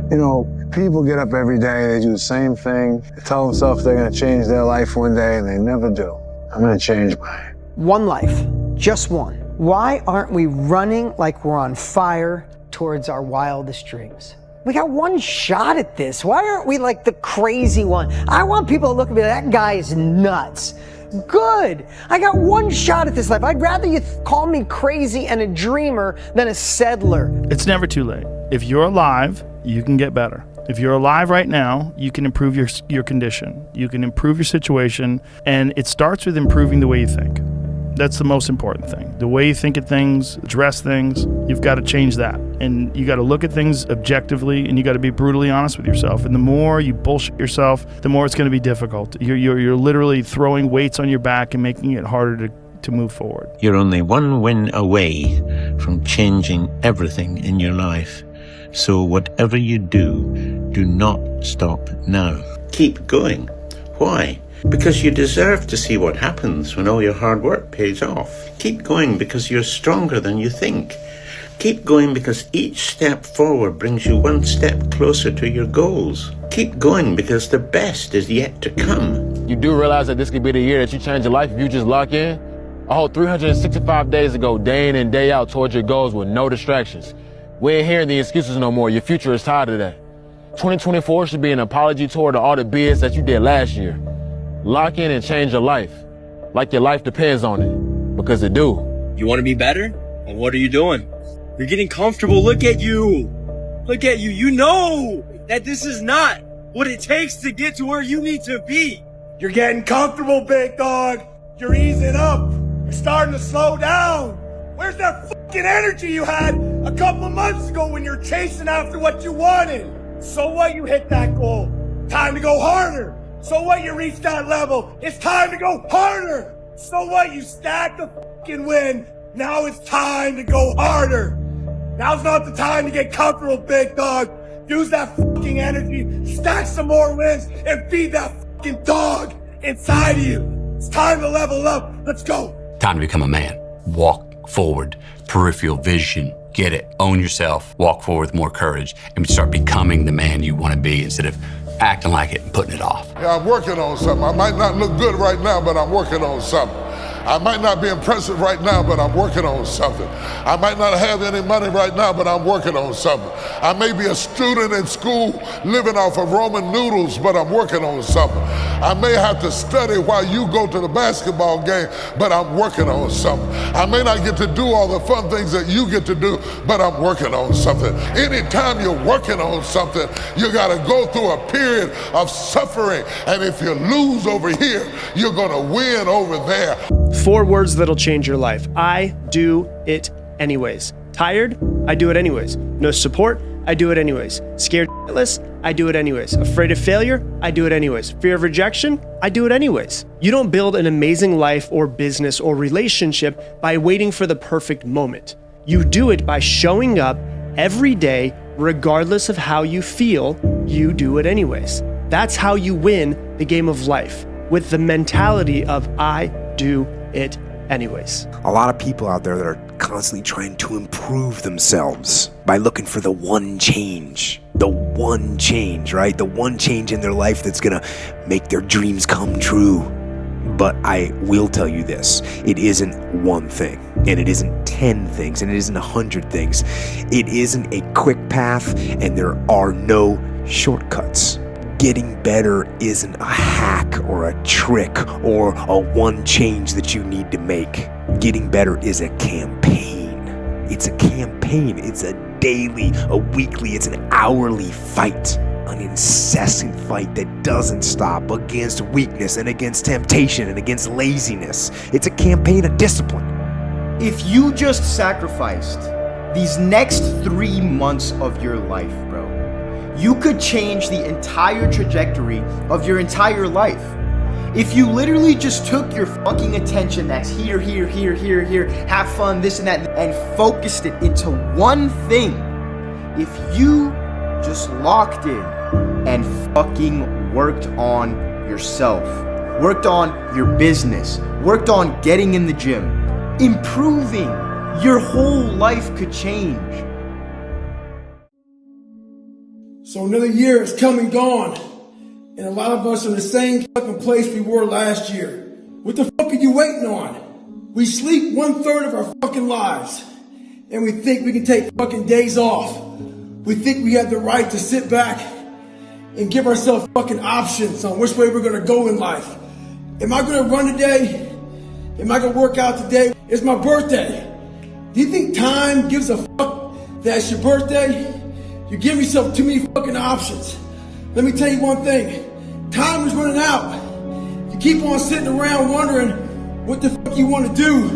You know, people get up every day, they do the same thing, they tell themselves they're gonna change their life one day, and they never do. I'm gonna change mine. One life, just one. Why aren't we running like we're on fire towards our wildest dreams? We got one shot at this. Why aren't we like the crazy one? I want people to look at me like, that guy is nuts. Good. I got one shot at this life. I'd rather you call me crazy and a dreamer than a settler. It's never too late. If you're alive, you can get better. If you're alive right now, you can improve your condition. You can improve your situation, and it starts with improving the way you think. That's the most important thing. The way you think of things, address things, you've got to change that. And you got to look at things objectively, and you got to be brutally honest with yourself. And the more you bullshit yourself, the more it's going to be difficult. You're literally throwing weights on your back and making it harder to move forward. You're only one win away from changing everything in your life. So whatever you do not stop now. Keep going. Why? Because you deserve to see what happens when all your hard work pays off. Keep going because you're stronger than you think. Keep going because each step forward brings you one step closer to your goals. Keep going because the best is yet to come. You do realize that this could be the year that you change your life if you just lock in? A whole 365 days ago, day in and day out towards your goals with no distractions. We ain't hearing the excuses no more. Your future is tied to that. 2024 should be an apology toward all the BS that you did last year. Lock in and change your life, like your life depends on it, because it do. You want to be better? Well, what are you doing? You're getting comfortable. Look at you. Look at you. You know that this is not what it takes to get to where you need to be. You're getting comfortable, big dog. You're easing up. You're starting to slow down. Where's that fucking energy you had a couple of months ago when you're chasing after what you wanted? So what, you hit that goal? Time to go harder. So what, you reach that level? It's time to go harder. So what, you stacked the fucking win. Now it's time to go harder. Now's not the time to get comfortable, big dog. Use that fucking energy, stack some more wins, and feed that fucking dog inside of you. It's time to level up. Let's go. Time to become a man. Walk forward, peripheral vision. Get it. Own yourself. Walk forward with more courage and start becoming the man you want to be instead of acting like it and putting it off. Yeah, I'm working on something. I might not look good right now, but I'm working on something. I might not be impressive right now, but I'm working on something. I might not have any money right now, but I'm working on something. I may be a student in school living off of Roman noodles, but I'm working on something. I may have to study while you go to the basketball game, but I'm working on something. I may not get to do all the fun things that you get to do, but I'm working on something. Anytime you're working on something, you gotta go through a period of suffering. And if you lose over here, you're gonna win over there. 4 words that'll change your life. I do it anyways. Tired? I do it anyways. No support? I do it anyways. Scared shitless? I do it anyways. Afraid of failure? I do it anyways. Fear of rejection? I do it anyways. You don't build an amazing life or business or relationship by waiting for the perfect moment. You do it by showing up every day, regardless of how you feel. You do it anyways. That's how you win the game of life, with the mentality of I do it anyways. A lot of people out there that are constantly trying to improve themselves by looking for the one change, right? The one change in their life that's gonna make their dreams come true. But I will tell you this, it isn't one thing, and it isn't 10 things, and it isn't 100 things. It isn't a quick path, and there are no shortcuts. Getting better isn't a hack or a trick or a one change that you need to make. Getting better is a campaign. It's a campaign. It's a daily, a weekly, it's an hourly fight. An incessant fight that doesn't stop against weakness and against temptation and against laziness. It's a campaign of discipline. If you just sacrificed these next 3 months of your life, bro, you could change the entire trajectory of your entire life. If you literally just took your fucking attention that's here, have fun, this and that, and focused it into one thing, if you just locked in and fucking worked on yourself, worked on your business, worked on getting in the gym, improving, your whole life could change. So another year has come and gone, and a lot of us are in the same fucking place we were last year. What the fuck are you waiting on? We sleep 1/3 of our fucking lives, and we think we can take fucking days off. We think we have the right to sit back and give ourselves fucking options on which way we're gonna go in life. Am I gonna run today? Am I gonna work out today? It's my birthday. Do you think time gives a fuck that it's your birthday? You give yourself too many fucking options. Let me tell you one thing. Time is running out. You keep on sitting around wondering what the fuck you want to do.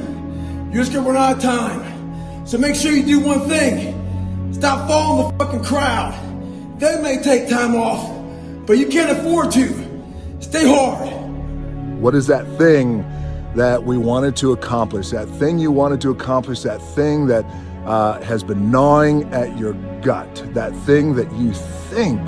You're just gonna run out of time. So make sure you do one thing. Stop following the fucking crowd. They may take time off, but you can't afford to. Stay hard. What is that thing that we wanted to accomplish? That thing you wanted to accomplish, that thing that has been gnawing at your gut, that thing that you think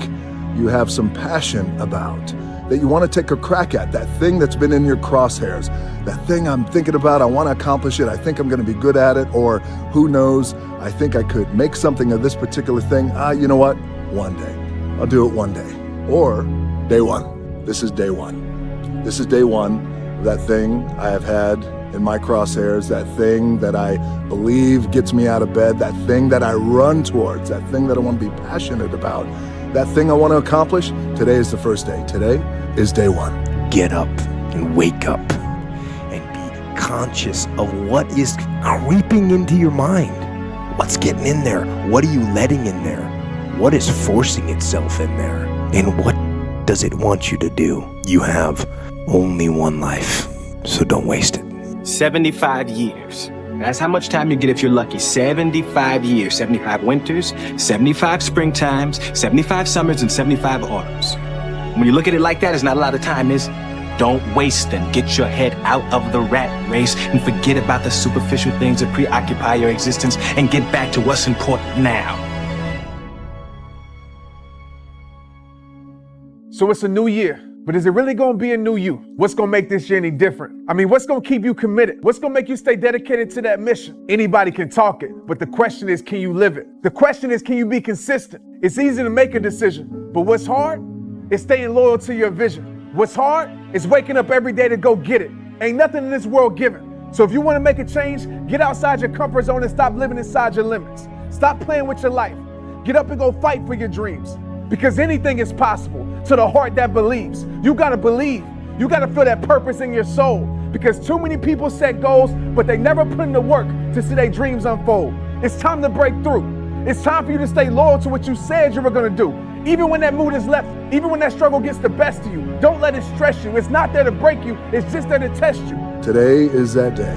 you have some passion about, that you want to take a crack at, that thing that's been in your crosshairs, that thing I'm thinking about, I want to accomplish it, I think I'm going to be good at it, or who knows, I think I could make something of this particular thing. You know what? One day. I'll do it one day. Or day one. This is day one. This is day one of that thing I have had in my crosshairs, that thing that I believe gets me out of bed, that thing that I run towards, that thing that I want to be passionate about, that thing I want to accomplish. Today is the first day. Today is day one. Get up and wake up and be conscious of what is creeping into your mind. What's getting in there? What are you letting in there? What is forcing itself in there? And what does it want you to do? You have only one life, so don't waste it. 75 years. That's how much time you get if you're lucky. 75 years, 75 winters, 75 springtimes, 75 summers, and 75 autumns. When you look at it like that, it's not a lot of time, is don't waste them. Get your head out of the rat race and forget about the superficial things that preoccupy your existence and get back to what's important now. So it's a new year. But is it really gonna be a new you? What's gonna make this year any different? I mean, what's gonna keep you committed? What's gonna make you stay dedicated to that mission? Anybody can talk it, but the question is, can you live it? The question is, can you be consistent? It's easy to make a decision, but what's hard is staying loyal to your vision. What's hard is waking up every day to go get it. Ain't nothing in this world given. So if you wanna make a change, get outside your comfort zone and stop living inside your limits. Stop playing with your life. Get up and go fight for your dreams. Because anything is possible to the heart that believes. You gotta believe. You gotta feel that purpose in your soul. Because too many people set goals, but they never put in the work to see their dreams unfold. It's time to break through. It's time for you to stay loyal to what you said you were gonna do. Even when that mood is left, even when that struggle gets the best of you, don't let it stress you. It's not there to break you, it's just there to test you. Today is that day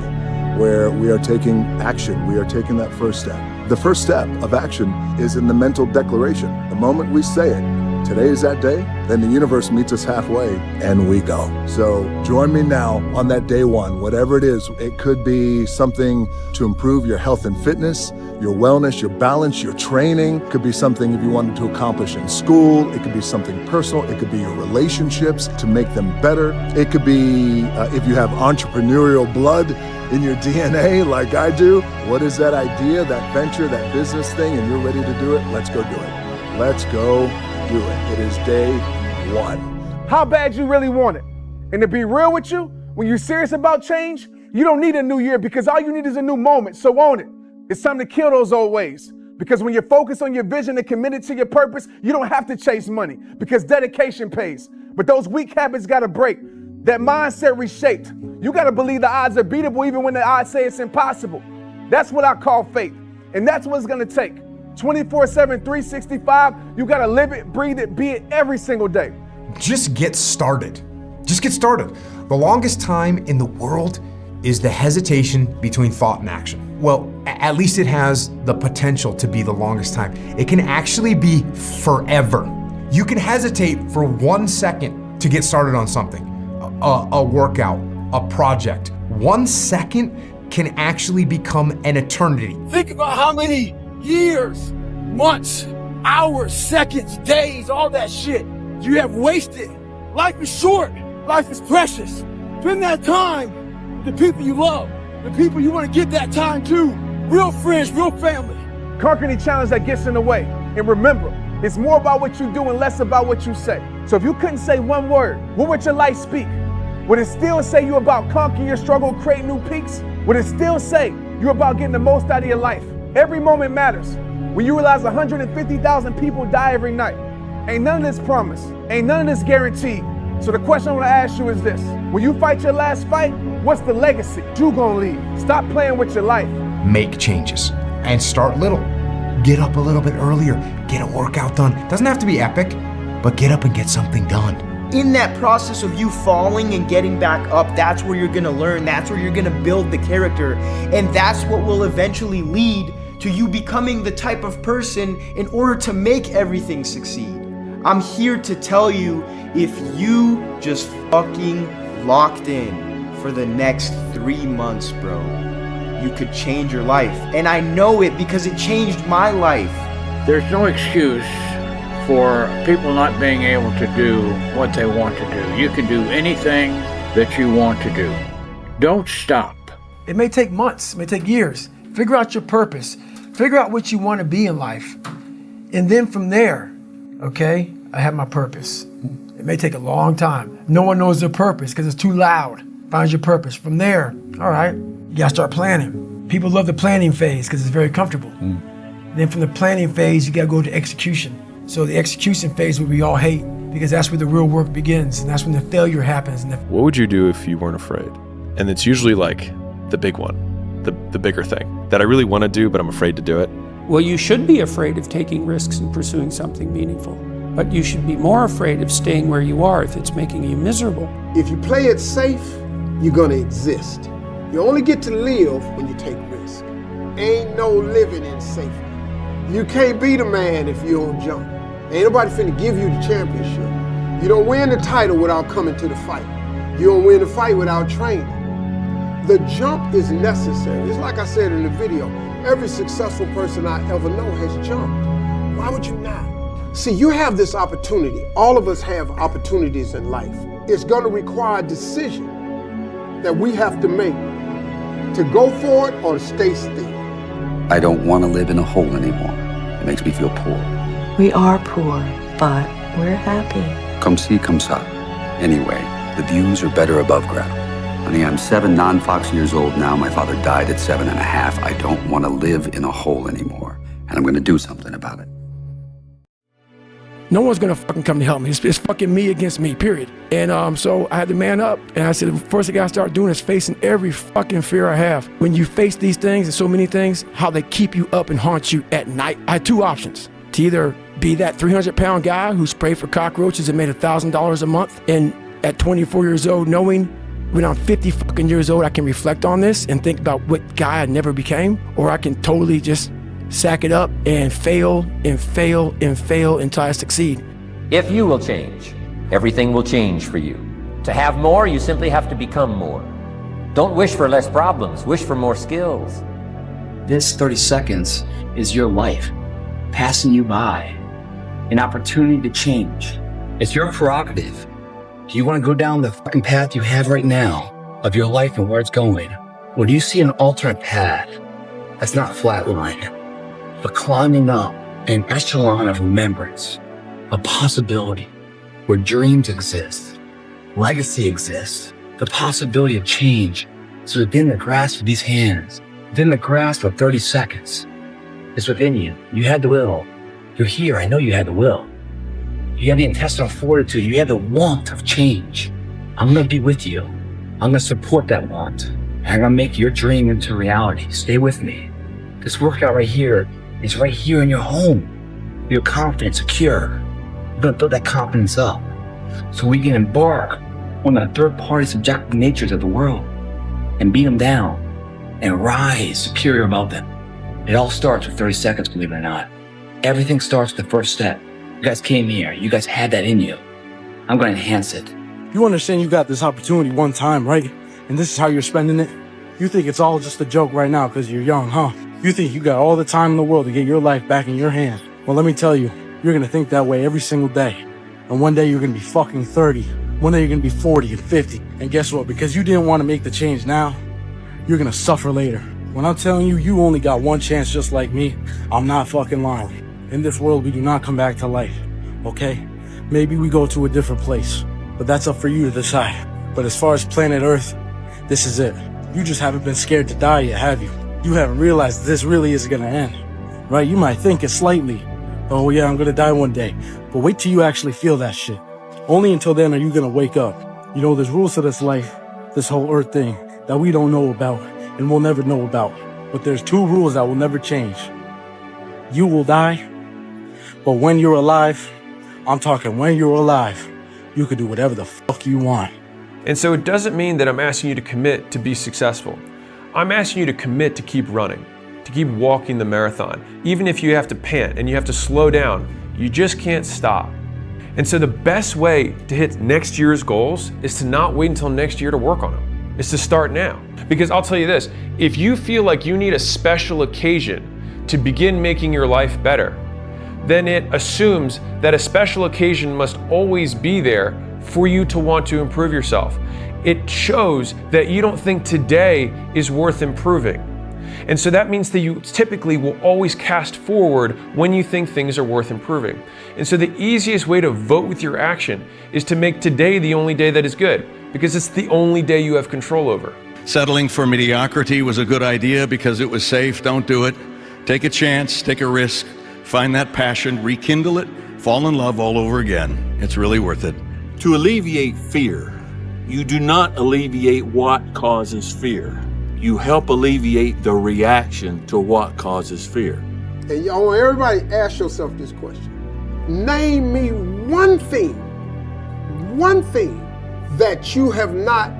where we are taking action. We are taking that first step. The first step of action is in the mental declaration. The moment we say it, today is that day, then the universe meets us halfway and we go. So join me now on that day one, whatever it is. It could be something to improve your health and fitness, your wellness, your balance, your training. It could be something if you wanted to accomplish in school. It could be something personal. It could be your relationships to make them better. It could be if you have entrepreneurial blood in your DNA like I do. What is that idea, that venture, that business thing, and you're ready to do it? Let's go do it. Let's go do it. It is day one. How bad you really want it. And to be real with you, when you're serious about change, you don't need a new year because all you need is a new moment, so own it. It's time to kill those old ways. Because when you're focused on your vision and committed to your purpose, you don't have to chase money because dedication pays. But those weak habits gotta break. That mindset reshaped. You gotta believe the odds are beatable even when the odds say it's impossible. That's what I call faith. And that's what it's gonna take. 24/7, 365, you gotta live it, breathe it, be it every single day. Just get started. Just get started. The longest time in the world is the hesitation between thought and action. Well, at least it has the potential to be the longest time. It can actually be forever. You can hesitate for 1 second to get started on something, a workout, a project. 1 second can actually become an eternity. Think about how many years, months, hours, seconds, days, all that shit you have wasted. Life is short. Life is precious. Spend that time with the people you love, the people you want to give that time to. Real friends, real family. Conquer any challenge that gets in the way. And remember, It's more about what you do and less about what you say. So if you couldn't say one word, what would your life speak? Would it still say you're about conquering your struggle, creating new peaks? Would it still say you're about getting the most out of your life? Every moment matters. When you realize 150,000 people die every night, ain't none of this promised, ain't none of this guaranteed. So the question I want to ask you is this: when you fight your last fight, what's the legacy you gonna leave? Stop playing with your life. Make changes and start little. Get up a little bit earlier, get a workout done. Doesn't have to be epic, but get up and get something done. In that process of you falling and getting back up, that's where you're gonna learn, that's where you're gonna build the character, and that's what will eventually lead to you becoming the type of person in order to make everything succeed. I'm here to tell you, if you just fucking locked in for the next 3 months, bro, you could change your life. And I know it because it changed my life. There's no excuse for people not being able to do what they want to do. You can do anything that you want to do. Don't stop. It may take months, it may take years. Figure out your purpose. Figure out what you want to be in life. And then from there, okay, I have my purpose. It may take a long time. No one knows their purpose because it's too loud. Find your purpose. From there, all right, you gotta start planning. People love the planning phase because it's very comfortable. Then from the planning phase, you gotta go to execution. So the execution phase we all hate, because that's where the real work begins, and that's when the failure happens. And what would you do if you weren't afraid? And it's usually like the big one, the bigger thing that I really want to do, but I'm afraid to do it. Well, you should be afraid of taking risks and pursuing something meaningful, but you should be more afraid of staying where you are if it's making you miserable. If you play it safe, you're gonna exist. You only get to live when you take risks. Ain't no living in safety. You can't beat a man if you don't jump. Ain't nobody finna give you the championship. You don't win the title without coming to the fight. You don't win the fight without training. The jump is necessary. It's like I said in the video, every successful person I ever know has jumped. Why would you not? See, you have this opportunity. All of us have opportunities in life. It's gonna require a decision that we have to make to go for it or to stay still. I don't want to live in a hole anymore. It makes me feel poor. We are poor, but we're happy. Come see, come sa. Anyway, the views are better above ground. Honey, I'm 7 non-Fox years old now. My father died at 7.5. I don't want to live in a hole anymore. And I'm going to do something about it. No one's gonna fucking come to help me. It's fucking me against me, period. And so I had to man up, and I said, the first thing I gotta start doing is facing every fucking fear I have. When you face these things and so many things, how they keep you up and haunt you at night. I had 2 options. To either be that 300-pound guy who sprayed for cockroaches and made $1,000 a month, and at 24 years old, knowing when I'm 50 fucking years old, I can reflect on this and think about what guy I never became, or I can totally just sack it up and fail and fail and fail until I succeed. If you will change, everything will change for you. To have more, you simply have to become more. Don't wish for less problems, wish for more skills. This 30 seconds is your life passing you by, an opportunity to change. It's your prerogative. Do you want to go down the fucking path you have right now of your life and where it's going? Or do you see an alternate path that's not flatline, but climbing up an echelon of remembrance, a possibility where dreams exist, legacy exists, the possibility of change is within the grasp of these hands, within the grasp of 30 seconds. It's within you. You had the will. You're here. I know you had the will. You have the intestinal fortitude. You have the want of change. I'm going to be with you. I'm going to support that want. And I'm going to make your dream into reality. Stay with me. This workout right here is right here in your home. You're confident, secure. We're going to build that confidence up so we can embark on the third-party subjective natures of the world and beat them down and rise superior above them. It all starts with 30 seconds, believe it or not. Everything starts with the first step. You guys came here. You guys had that in you. I'm going to enhance it. You understand you got this opportunity one time, right? And this is how you're spending it? You think it's all just a joke right now because you're young, huh? You think you got all the time in the world to get your life back in your hands. Well, let me tell you, you're going to think that way every single day. And one day you're going to be fucking 30. One day you're going to be 40 and 50. And guess what? Because you didn't want to make the change now, you're going to suffer later. When I'm telling you, you only got one chance just like me, I'm not fucking lying. In this world, we do not come back to life, okay? Maybe we go to a different place, but that's up for you to decide. But as far as planet Earth, this is it. You just haven't been scared to die yet, have you? You haven't realized this really is gonna end, right? You might think it slightly. Oh yeah, I'm gonna die one day. But wait till you actually feel that shit. Only until then are you gonna wake up. You know, there's rules to this life, this whole Earth thing, that we don't know about and we'll never know about. But there's two rules that will never change. You will die, but when you're alive, I'm talking when you're alive, you can do whatever the fuck you want. And so it doesn't mean that I'm asking you to commit to be successful. I'm asking you to commit to keep running, to keep walking the marathon. Even if you have to pant and you have to slow down, you just can't stop. And so the best way to hit next year's goals is to not wait until next year to work on them. It's to start now. Because I'll tell you this, if you feel like you need a special occasion to begin making your life better, then it assumes that a special occasion must always be there for you to want to improve yourself. It shows that you don't think today is worth improving. And so that means that you typically will always cast forward when you think things are worth improving. And so the easiest way to vote with your action is to make today the only day that is good, because it's the only day you have control over. Settling for mediocrity was a good idea because it was safe. Don't do it. Take a chance, take a risk, find that passion, rekindle it, fall in love all over again. It's really worth it. To alleviate fear, you do not alleviate what causes fear. You help alleviate the reaction to what causes fear. And y'all want everybody ask yourself this question. Name me one thing that you have not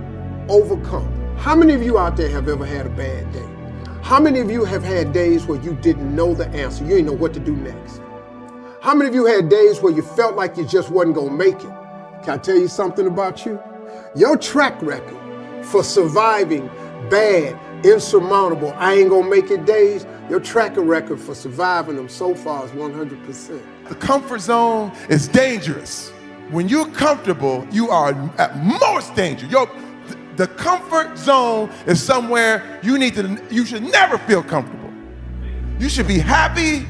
overcome. How many of you out there have ever had a bad day? How many of you have had days where you didn't know the answer? You didn't know what to do next. How many of you had days where you felt like you just wasn't gonna make it? Can I tell you something about you? Your track record for surviving bad, insurmountable, I ain't gonna make it days, your track record for surviving them so far is 100%. The comfort zone is dangerous. When you're comfortable, you are at most danger. The comfort zone is somewhere you should never feel comfortable. You should be happy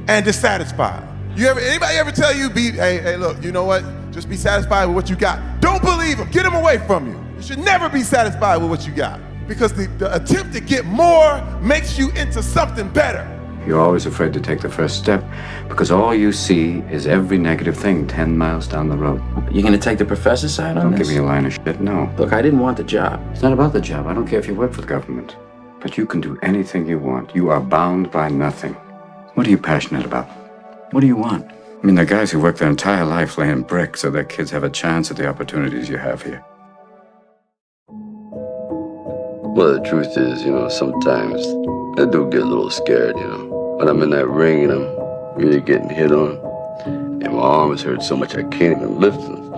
and dissatisfied. Anybody ever tell you, hey, look, you know what? Just be satisfied with what you got. Don't believe them. Get them away from you. You should never be satisfied with what you got, because the attempt to get more makes you into something better. You're always afraid to take the first step because all you see is every negative thing 10 miles down the road. You gonna take the professor's side on Don't this? give me a line of shit, no. Look, I didn't want the job. It's not about the job. I don't care if you work for the government. But you can do anything you want. You are bound by nothing. What are you passionate about? What do you want? I mean, there are guys who work their entire life laying bricks so their kids have a chance at the opportunities you have here. Well, the truth is, sometimes I do get a little scared, When I'm in that ring and I'm really getting hit on, and my arms hurt so much I can't even lift them.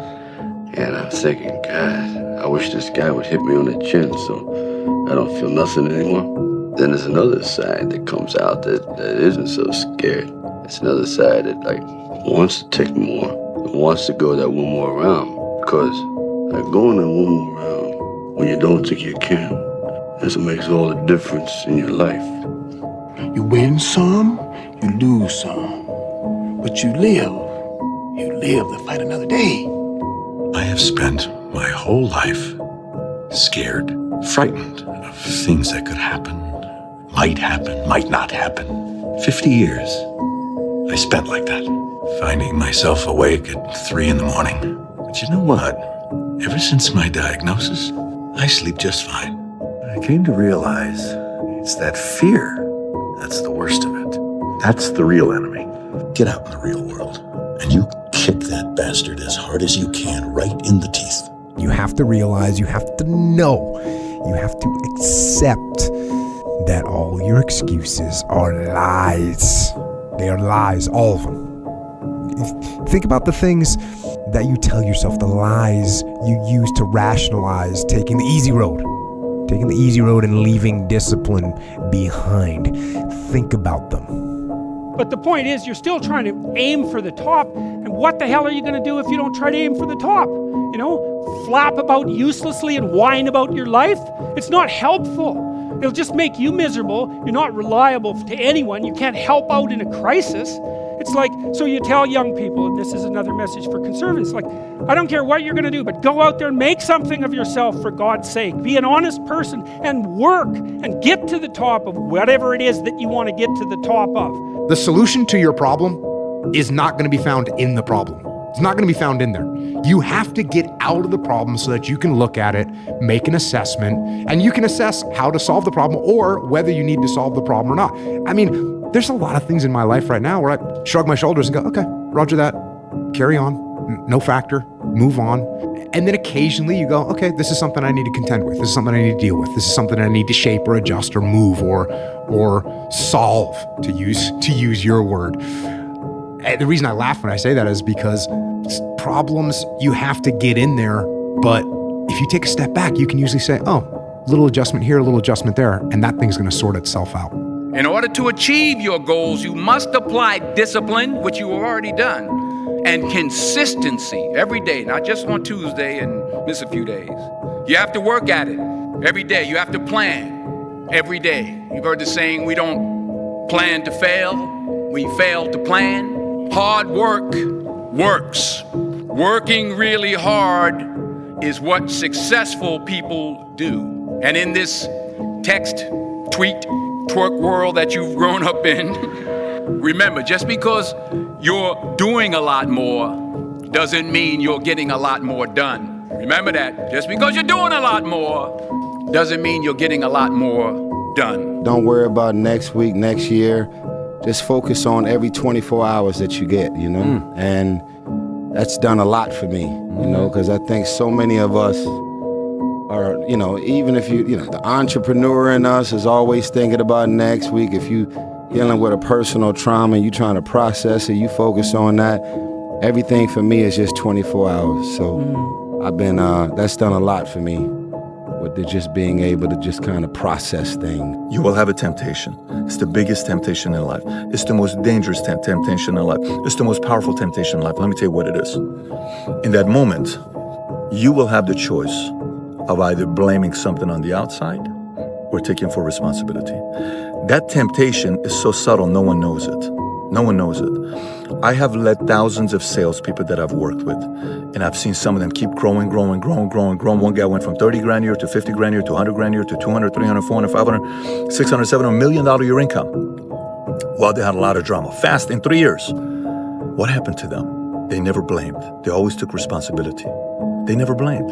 And I'm thinking, God, I wish this guy would hit me on the chin so I don't feel nothing anymore. Then there's another side that comes out that isn't so scared. It's another side that wants to take more, that wants to go that one more round. Because going that one more round when you don't think you can, that's what makes all the difference in your life. You win some, you lose some, but you live to fight another day. I have spent my whole life scared, frightened of things that could happen, might happen, might not happen. 50 years I spent like that, finding myself awake at 3 a.m. But you know what? Ever since my diagnosis, I sleep just fine. I came to realize it's that fear that's the worst of it. That's the real enemy. Get out in the real world, and you kick that bastard as hard as you can, right in the teeth. You have to realize, you have to know, you have to accept that all your excuses are lies. They are lies, all of them. Think about the things that you tell yourself, the lies you use to rationalize taking the easy road. Taking the easy road and leaving discipline behind. Think about them. But the point is, you're still trying to aim for the top. And what the hell are you going to do if you don't try to aim for the top? Flap about uselessly and whine about your life? It's not helpful. It'll just make you miserable. You're not reliable to anyone. You can't help out in a crisis. It's like, so you tell young people, and this is another message for conservatives, like, I don't care what you're going to do, but go out there and make something of yourself for God's sake. Be an honest person and work and get to the top of whatever it is that you want to get to the top of. The solution to your problem is not going to be found in the problem. It's not going to be found in there. You have to get out of the problem so that you can look at it, make an assessment, and you can assess how to solve the problem or whether you need to solve the problem or not. I mean, there's a lot of things in my life right now where I shrug my shoulders and go, okay, roger that, carry on, no factor, move on. And then occasionally you go, okay, this is something I need to contend with. This is something I need to deal with. This is something I need to shape or adjust or move or solve, to use your word. And the reason I laugh when I say that is because problems, you have to get in there, but if you take a step back, you can usually say, oh, little adjustment here, a little adjustment there, and that thing's gonna sort itself out. In order to achieve your goals, you must apply discipline, which you have already done, and consistency every day, not just on Tuesday and miss a few days. You have to work at it every day. You have to plan every day. You've heard the saying, we don't plan to fail, we fail to plan. Hard work works. Working really hard is what successful people do. And in this text, tweet, twerk world that you've grown up in, remember, just because you're doing a lot more doesn't mean you're getting a lot more done. Remember that. Just because you're doing a lot more doesn't mean you're getting a lot more done. Don't worry about next week, next year. Just focus on every 24 hours that you get, you know? And that's done a lot for me, you know, because I think so many of us are, you know, even if the entrepreneur in us is always thinking about next week. If you dealing with a personal trauma and you trying to process it, you focus on that. Everything for me is just 24 hours. So I've been, that's done a lot for me. With just being able to just kind of process things. You will have a temptation. It's the biggest temptation in life. It's the most dangerous temptation in life. It's the most powerful temptation in life. Let me tell you what it is. In that moment, you will have the choice of either blaming something on the outside or taking full responsibility. That temptation is so subtle, no one knows it. No one knows it. I have led thousands of salespeople that I've worked with, and I've seen some of them keep growing. One guy went from 30 grand a year to 50 grand a year to 100 grand a year to 200, 300, 400, 500, 600, 700 $1 million a year income. Well, they had a lot of drama. Fast in 3 years. What happened to them? They never blamed. They always took responsibility. They never blamed.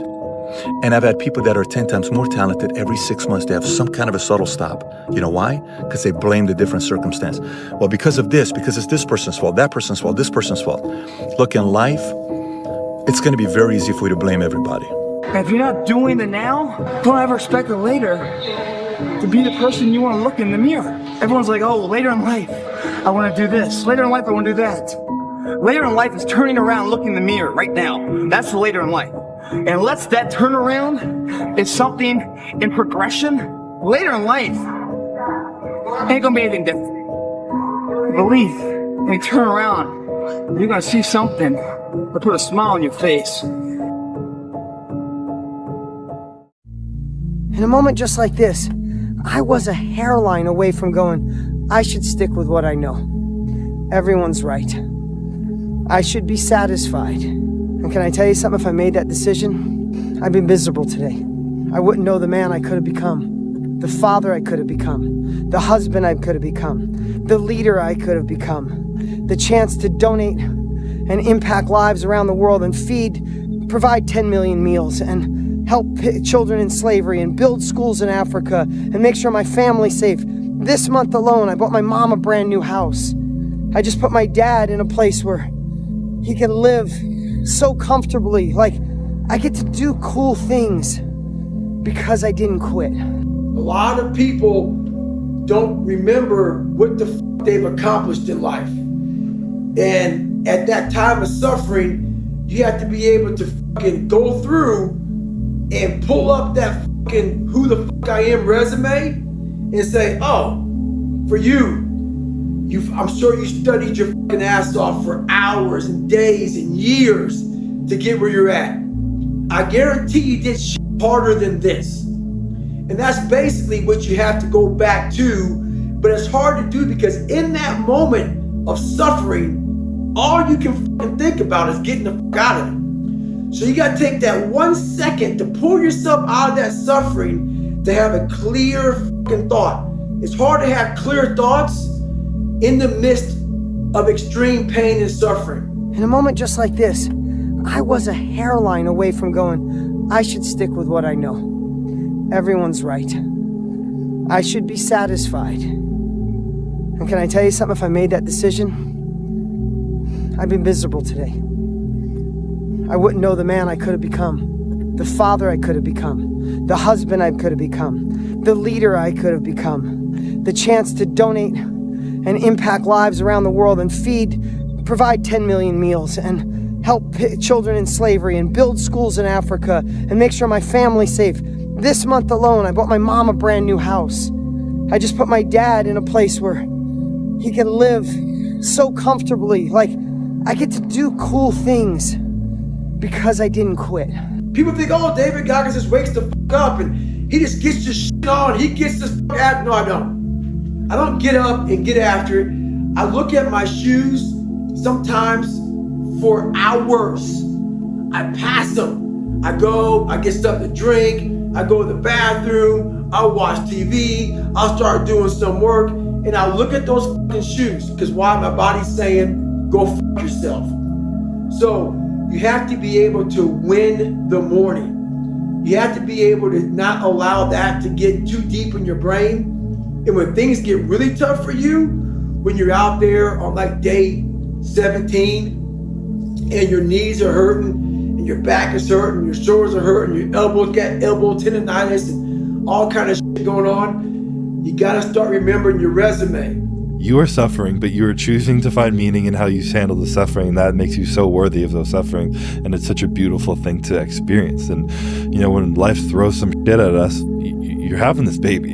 And I've had people that are 10 times more talented. Every 6 months, they have some kind of a subtle stop. You know why? Because they blame the different circumstance. Well, because of this, because it's this person's fault, that person's fault, this person's fault. Look, in life, it's going to be very easy for you to blame everybody. If you're not doing the now, don't ever expect the later to be the person you want to look in the mirror. Everyone's like, oh, later in life, I want to do this. Later in life, I want to do that. Later in life is turning around, looking in the mirror right now. That's the later in life. And unless that turnaround is something in progression, later in life ain't gonna be anything different. Believe, when you turn around, you're gonna see something that put a smile on your face. In a moment just like this, I was a hairline away from going, I should stick with what I know. Everyone's right. I should be satisfied. And can I tell you something? If I made that decision, I'd be miserable today. I wouldn't know the man I could have become, the father I could have become, the husband I could have become, the leader I could have become, the chance to donate and impact lives around the world and provide 10 million meals and help children in slavery and build schools in Africa and make sure my family's safe. This month alone, I bought my mom a brand new house. I just put my dad in a place where he can live so comfortably, like I get to do cool things because I didn't quit. A lot of people don't remember what the they've accomplished in life. And at that time of suffering, you have to be able to go through and pull up that who the I am resume and say, oh, for you, I'm sure you studied your ass off for hours and days and years to get where you're at. I guarantee you did shit harder than this. And that's basically what you have to go back to. But it's hard to do because in that moment of suffering, all you can fucking think about is getting the fuck out of it. So you gotta take that 1 second to pull yourself out of that suffering to have a clear fucking thought. It's hard to have clear thoughts in the midst of extreme pain and suffering. In a moment just like this, I was a hairline away from going, I should stick with what I know. Everyone's right. I should be satisfied. And can I tell you something? If I made that decision, I'd be miserable today. I wouldn't know the man I could have become, the father I could have become, the husband I could have become, the leader I could have become, the chance to donate and impact lives around the world and provide 10 million meals and help children in slavery and build schools in Africa and make sure my family's safe. This month alone, I bought my mom a brand new house. I just put my dad in a place where he can live so comfortably. Like, I get to do cool things because I didn't quit. People think, oh, David Goggins just wakes the fuck up and he just gets this shit on. He gets this fuck out. No, I don't. I don't get up and get after it. I look at my shoes sometimes for hours. I pass them. I go, I get stuff to drink. I go to the bathroom. I'll watch TV. I'll start doing some work. And I look at those fucking shoes. Because why? My body's saying, go fuck yourself. So you have to be able to win the morning. You have to be able to not allow that to get too deep in your brain. And when things get really tough for you, when you're out there on like day 17 and your knees are hurting and your back is hurting, your shoulders are hurting, your elbows got elbow tendonitis and all kind of shit going on, you gotta start remembering your resume. You are suffering, but you are choosing to find meaning in how you handle the suffering. And that makes you so worthy of those suffering. And it's such a beautiful thing to experience. And, you know, when life throws some shit at us, you're having this baby.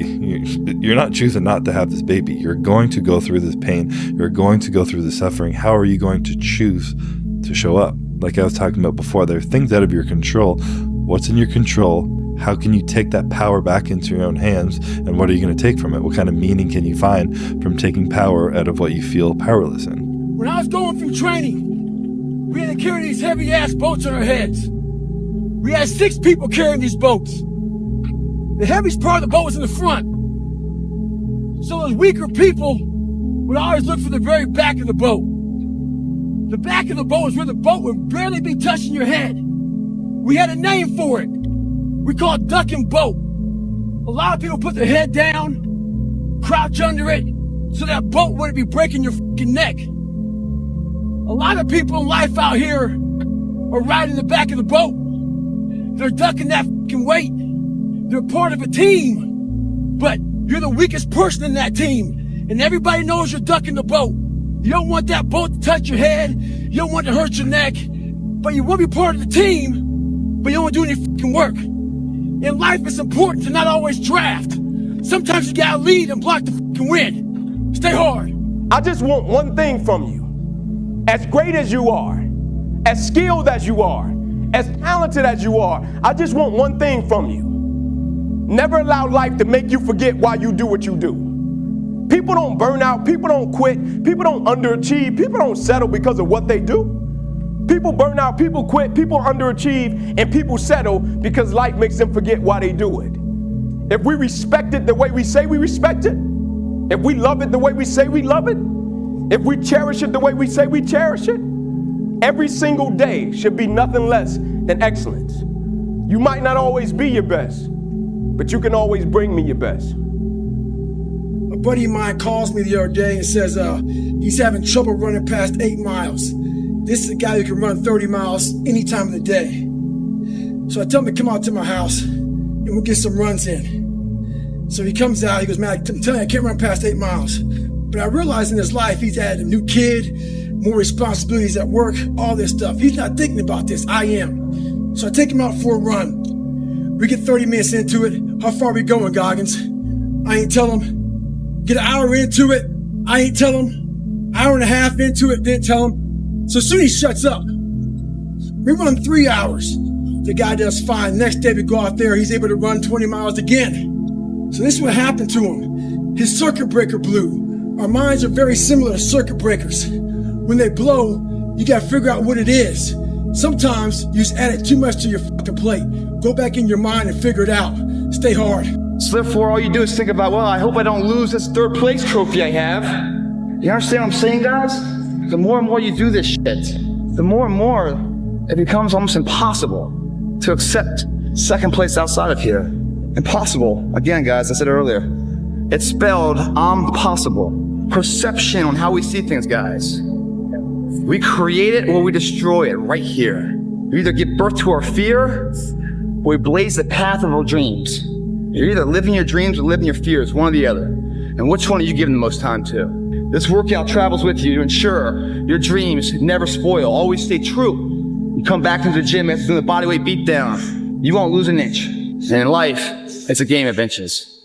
You're not choosing not to have this baby. You're going to go through this pain. You're going to go through the suffering. How are you going to choose to show up? Like I was talking about before, there are things out of your control. What's in your control? How can you take that power back into your own hands? And what are you going to take from it? What kind of meaning can you find from taking power out of what you feel powerless in? When I was going through training, we had to carry these heavy-ass boats on our heads. We had 6 people carrying these boats. The heaviest part of the boat was in the front. So those weaker people would always look for the very back of the boat. The back of the boat is where the boat would barely be touching your head. We had a name for it. We call it duck and boat. A lot of people put their head down, crouch under it, so that boat wouldn't be breaking your fucking neck. A lot of people in life out here are riding the back of the boat. They're ducking that fucking weight. They're part of a team, but you're the weakest person in that team, and everybody knows you're ducking the boat. You don't want that boat to touch your head. You don't want to hurt your neck, but you want to be part of the team, but you don't want to do any fucking work. In life, it's important to not always draft. Sometimes you gotta lead and block the fucking wind. Stay hard. I just want one thing from you. As great as you are, as skilled as you are, as talented as you are, I just want one thing from you. Never allow life to make you forget why you do what you do. People don't burn out, people don't quit, people don't underachieve, people don't settle because of what they do. People burn out, people quit, people underachieve, and people settle because life makes them forget why they do it. If we respect it the way we say we respect it, if we love it the way we say we love it, if we cherish it the way we say we cherish it, every single day should be nothing less than excellence. You might not always be your best, but you can always bring me your best. A buddy of mine calls me the other day and says he's having trouble running past 8 miles. This is a guy who can run 30 miles any time of the day. So I tell him to come out to my house and we'll get some runs in. So he comes out, he goes, man, I'm telling you, I can't run past 8 miles. But I realized in his life, he's had a new kid, more responsibilities at work, all this stuff. He's not thinking about this, I am. So I take him out for a run. We get 30 minutes into it. How far are we going, Goggins? I ain't tell him. Get an hour into it. I ain't tell him. Hour and a half into it, didn't tell him. So soon he shuts up. We run 3 hours. The guy does fine. Next day we go out there, he's able to run 20 miles again. So this is what happened to him. His circuit breaker blew. Our minds are very similar to circuit breakers. When they blow, You gotta figure out what it is. Sometimes you just added too much to your fucking plate. Go back in your mind and figure it out. Stay hard. So therefore, all you do is think about, well, I hope I don't lose this third place trophy I have. You understand what I'm saying, guys? The more and more you do this shit, the more and more it becomes almost impossible to accept second place outside of here. Impossible. Again, guys, I said earlier, it's spelled impossible. Perception on how we see things, guys. We create it or we destroy it right here. We either give birth to our fear or we blaze the path of our dreams. You're either living your dreams or living your fears, one or the other. And which one are you giving the most time to? This workout travels with you to ensure your dreams never spoil. Always stay true. You come back to the gym after doing the bodyweight beat down. You won't lose an inch. And in life, it's a game of inches.